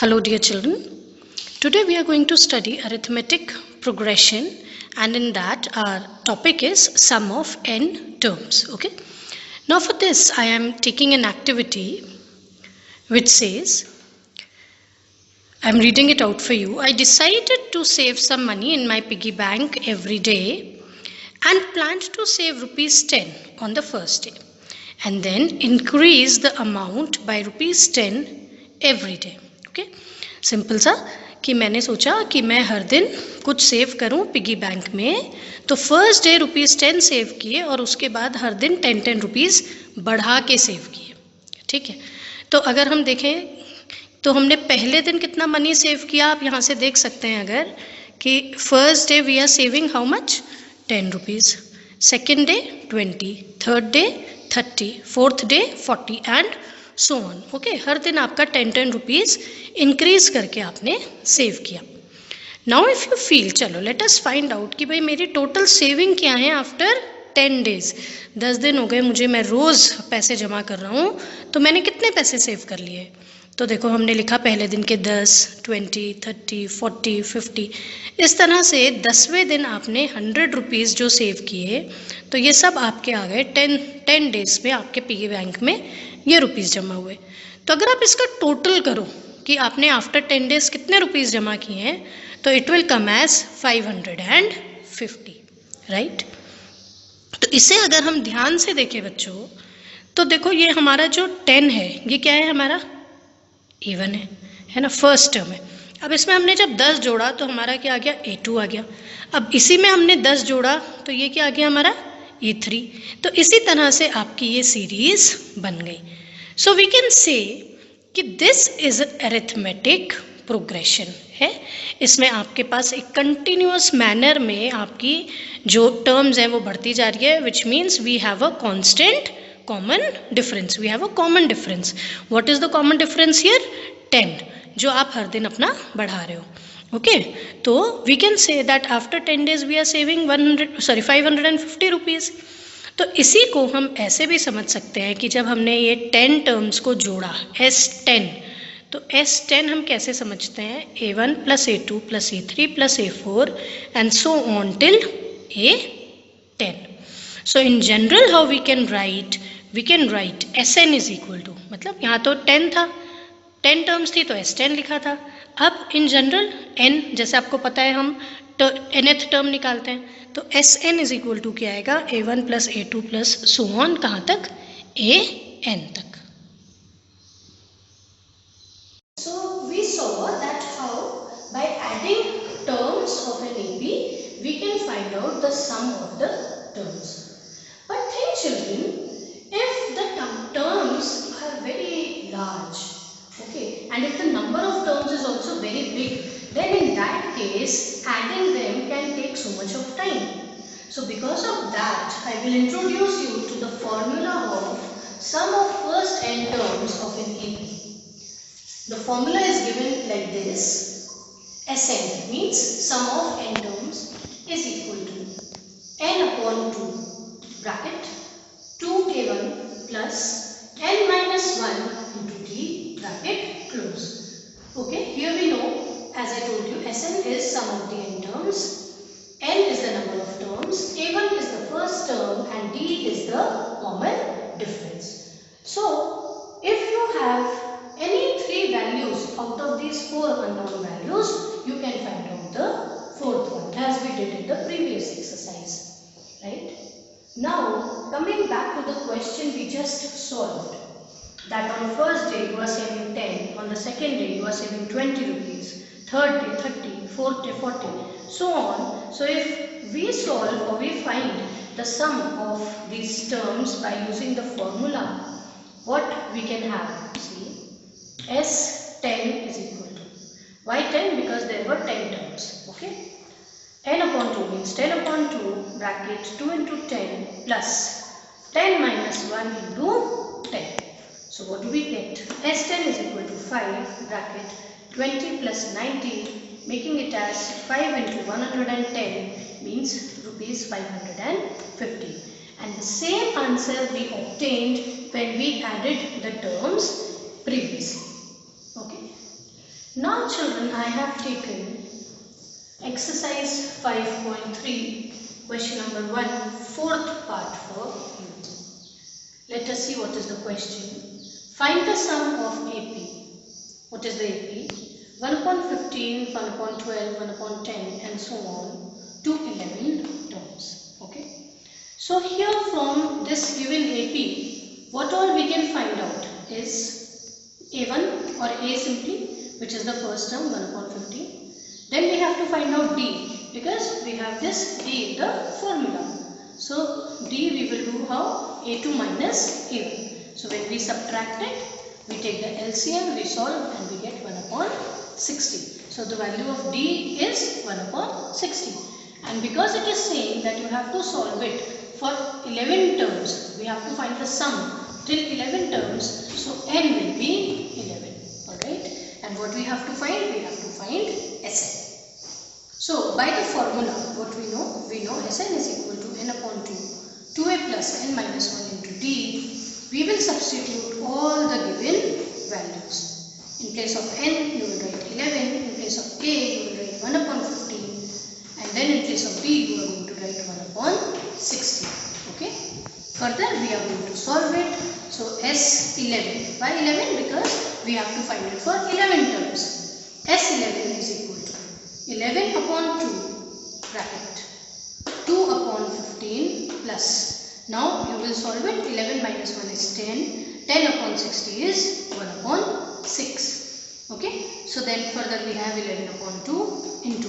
Hello dear children, today we are going to study arithmetic progression, and in that our topic is sum of n terms. Okay. Now for this I am taking an activity which says, I am reading it out for you. I decided to save some money in my piggy bank every day and planned to save rupees 10 on the first day and then increase the amount by rupees 10 every day. Okay. Simple सा कि मैंने सोचा कि मैं हर दिन कुछ save करूं piggy bank में, तो फर्स्ट डे ₹10 सेव किए और उसके बाद हर दिन 10 रुपीज़ बढ़ा के सेव किए. ठीक है. तो अगर हम देखें तो हमने पहले दिन कितना मनी सेव किया, आप यहाँ से देख सकते हैं अगर कि first day we are saving how much 10 rupees, second day 20, third day 30, fourth day 40 and so on. Okay. हर दिन आपका 10 रुपीज़ इंक्रीज करके आपने सेव किया. नाउ इफ़ यू फील, चलो लेट अस फाइंड आउट कि भाई मेरी टोटल सेविंग क्या है आफ्टर 10 डेज. 10 दिन हो गए मुझे, मैं रोज़ पैसे जमा कर रहा हूँ, तो मैंने कितने पैसे सेव कर लिए. तो देखो हमने लिखा पहले दिन के 10, 20, 30, 40, 50. इस तरह से 10वें दिन आपने 100 रुपीज़ जो सेव किए, तो ये सब आपके आ गए 10 डेज में आपके पिगी बैंक में ये रुपीज़ जमा हुए. तो अगर आप इसका टोटल करो कि आपने आफ्टर 10 डेज कितने रुपीज़ जमा किए हैं, तो it will come as 550. Right. तो इसे अगर हम ध्यान से देखें बच्चों, तो देखो ये हमारा जो 10 है ये क्या है, हमारा इवन है ना, फर्स्ट टर्म है. अब इसमें हमने जब 10 जोड़ा तो हमारा क्या आ गया, A2 आ गया. अब इसी में हमने 10 जोड़ा तो ये क्या आ गया, हमारा A3. तो इसी तरह से आपकी ये सीरीज बन गई. सो वी कैन से कि दिस इज अरिथमेटिक प्रोग्रेशन है. इसमें आपके पास एक कंटिन्यूअस मैनर में आपकी जो टर्म्स हैं वो बढ़ती जा रही है, which means we have a constant common difference. We have a common difference. What is the common difference here, 10, जो आप हर दिन अपना बढ़ा रहे हो. ओके. तो we can say that after 10 days we are saving 550 rupees. तो इसी को हम ऐसे भी समझ सकते हैं कि जब हमने ये 10 टर्म्स को जोड़ा S10, तो S10 हम कैसे समझते हैं, A1 plus A2 plus A3 plus A4 and so on till A10. So in general how we can write Sn is equal to, मतलब यहाँ तो 10 था, 10 टर्म्स थी तो S10 लिखा था. अब इन जनरल n, जैसे आपको पता है हम nth टर्म निकालते हैं, तो Sn इज इक्वल टू क्या आएगा, A1 plus A2 plus so on कहाँ तक, An तक. So we saw that how by adding terms of an AP we can find out the sum of the terms. But think children, if the terms are very large, okay, and if the number of terms is also very big, then in that case adding them can take so much of time. So because of that I will introduce you to the formula of sum of first n terms of an AP. The formula is given like this. Sn means sum of n terms is equal to n upon 2 bracket 2k1 plus n minus 1 into t bracket close. Okay, here we know, as I told you, Sn is sum of the n terms, n is the number of terms, k1 is the first term and d is the common difference. So if you have any 3 values out of these 4 unknown values, you can find out the fourth one, as we did in the previous exercise. Right? Now coming back to the question we just solved, that on first day you are saving 10, on the second day you are saving 20 rupees, third day 30, fourth day 40, so on. So if we solve or we find the sum of these terms by using the formula, what we can have, see, S10 is equal to, why 10, because there were 10 terms. Okay, n upon 2 means 10 upon 2 bracket 2 into 10 plus 10 minus 1 into 10. So what do we get, S10 is equal to 5 bracket 20 plus 90, making it as 5 into 110 means rupees 550. And the same answer we obtained when we added the terms previously. Okay. Now children, I have taken exercise 5.3, question number 1, fourth part for you. Let us see what is the question. Find the sum of AP. What is the AP? 1 upon 15, 1 upon 12, 1 upon 10 and so on to 11 terms. Okay. So here from this given AP, what all we can find out is A1 or A simply, which is the first term, 1 upon 15. Then we have to find out D, because we have this D in the formula. So D we will do how? A2 minus A1. So when we subtract it, we take the LCM, we solve and we get 1 upon 60. So the value of D is 1 upon 60. And because it is saying that you have to solve it for 11 terms, we have to find the sum till 11 terms, so n will be 11. Alright. And what we have to find? We have to find Sn. So by the formula, what we know? We know Sn is equal to n upon 2, 2a plus n minus 1 into d. We will substitute all the given values. In place of n, you will write 11. In place of a, you will write 1 upon 15. And then in place of d, you are going to write 1 upon 60. Okay. Further, we are going to solve it. So S11. Why 11? Because we have to find it for 11 terms. S11 is equal to 11 upon 2 bracket 2 upon 15 plus. Now you will solve it. 11 minus 1 is 10. 10 upon 60 is 1 upon 6. Okay. So then further we have 11 upon 2 into.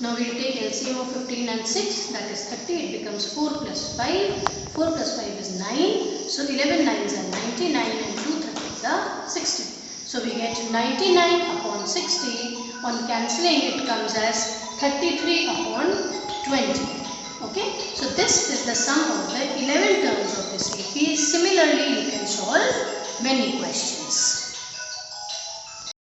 Now we will take LCM of 15 and 6, that is 30. It becomes 4 plus 5. 4 plus 5 is 9. So 11 9s are 99 and 2 30s are 60. So we get 99 upon 60. On cancelling, it comes as 33 upon 20. Okay. So this is the sum of the 11 terms of this AP. Similarly, you can solve many questions.